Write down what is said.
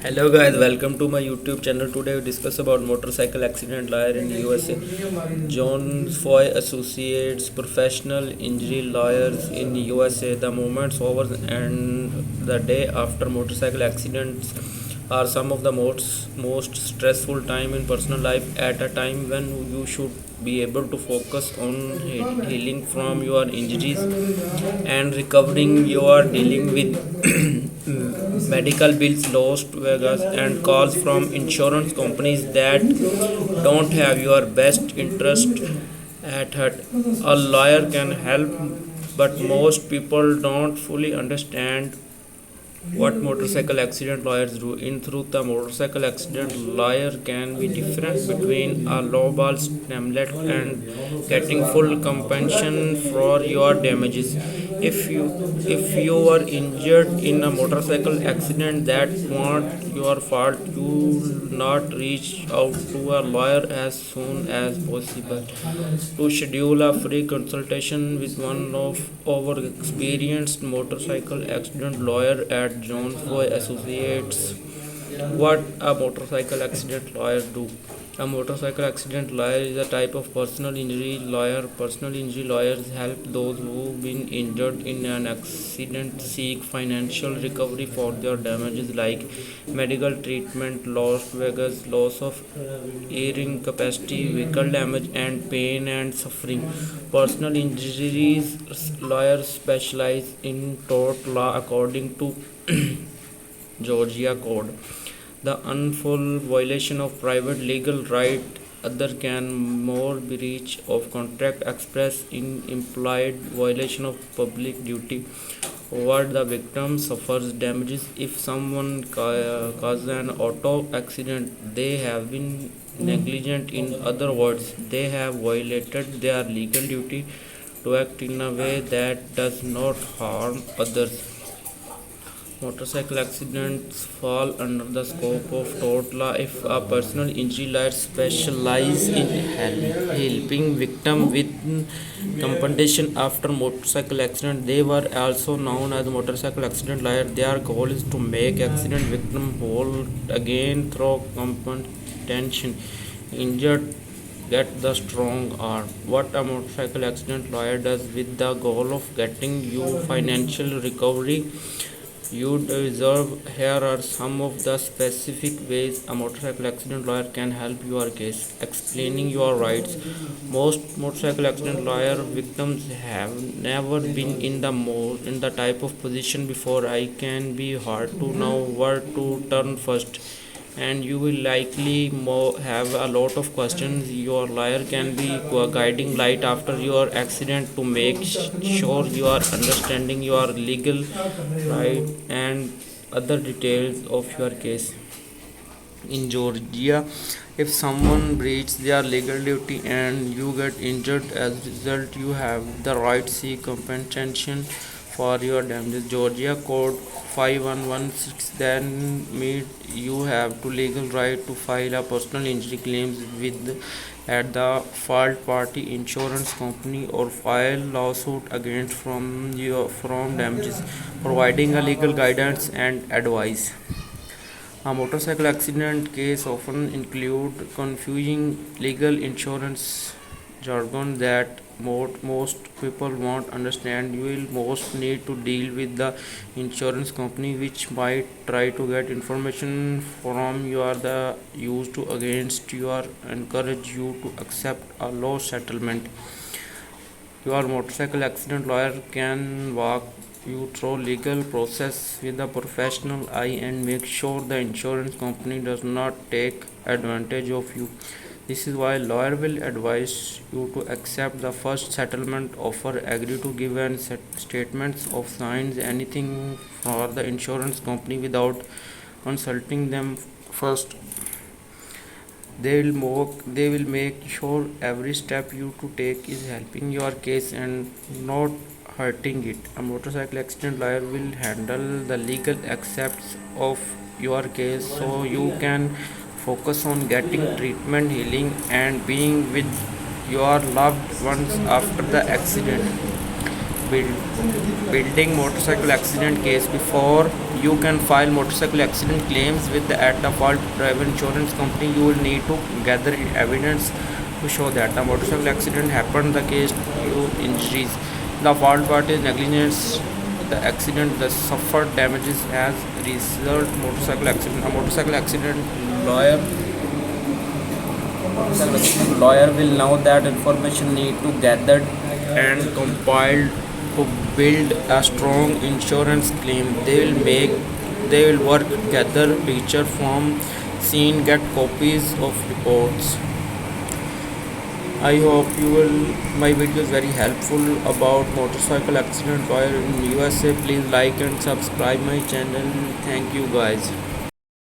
Hello guys, welcome to my YouTube channel. Today we discuss about motorcycle accident lawyer in USA. John Foy Associates, professional injury lawyers in USA. The moments over and the day after motorcycle accidents are some of the most stressful time in personal life at a time when you should be able to focus on healing from your injuries and recovering. You are dealing with medical bills, lost Vegas, and calls from insurance companies that don't have your best interest at heart. A lawyer can help, but most people don't fully understand what motorcycle accident lawyers do. In truth, a motorcycle accident lawyer can be different between a lowball stamlet and getting full compensation for your damages. If you are injured in a motorcycle accident that weren't your fault, you will not reach out to a lawyer as soon as possible to schedule a free consultation with one of our experienced motorcycle accident lawyer at John Foy Associates. What a motorcycle accident lawyer do? A motorcycle accident lawyer is a type of personal injury lawyer. Personal injury lawyers help those who've been injured in an accident seek financial recovery for their damages like medical treatment, lost wages, loss of hearing capacity, vehicle damage, and pain and suffering. Personal injuries lawyers specialize in tort law according to Georgia Code. The unlawful violation of private legal right, other can more breach of contract express in implied violation of public duty. What the victim suffers damages if someone causes an auto accident, they have been negligent. In other words, they have violated their legal duty to act in a way that does not harm others. Motorcycle accidents fall under the scope of tort law if a personal injury lawyer specializes in helping victims with compensation after motorcycle accident. They were also known as motorcycle accident lawyer. Their goal is to make accident victim whole again through compensation. Injured get the strong arm. What a motorcycle accident lawyer does with the goal of getting you financial recovery you deserve. Here are some of the specific ways a motorcycle accident lawyer can help your case. Explaining your rights. Most motorcycle accident lawyer victims have never been in the type of position before. I can be hard to know where to turn first, and you will likely have a lot of questions. Your lawyer can be a guiding light after your accident to make sure you are understanding your legal right and other details of your case. In Georgia, if someone breaches their legal duty and you get injured as a result, you have the right to seek compensation for your damages. Georgia Code 5116 then means you have to legal right to file a personal injury claims with at the fault party insurance company or file lawsuit against from damages, providing a legal guidance and advice. A motorcycle accident case often include confusing legal insurance jargon that most people won't understand. You will most need to deal with the insurance company which might try to get information from you are the used to against you or encourage you to accept a low settlement. Your motorcycle accident lawyer can walk you through legal process with a professional eye and make sure the insurance company does not take advantage of you. This is why lawyer will advise you to accept the first settlement offer, agree to give an statements of signs, anything for the insurance company without consulting them first. They will make sure every step you to take is helping your case and not hurting it. A motorcycle accident lawyer will handle the legal aspects of your case so you can focus on getting treatment, healing, and being with your loved ones after the accident. Building motorcycle accident case before you can file motorcycle accident claims with the at the fault driver insurance company. You will need to gather evidence to show that the motorcycle accident happened, the case you injuries. The fault part is negligence. The accident, the suffered damages as result motorcycle accident. A motorcycle accident lawyer will know that information need to gathered and compiled to build a strong insurance claim. They will work gather picture from scene, get copies of reports. I hope you will. My video is very helpful about motorcycle accident lawyer in USA. Please like and subscribe my channel. Thank you guys.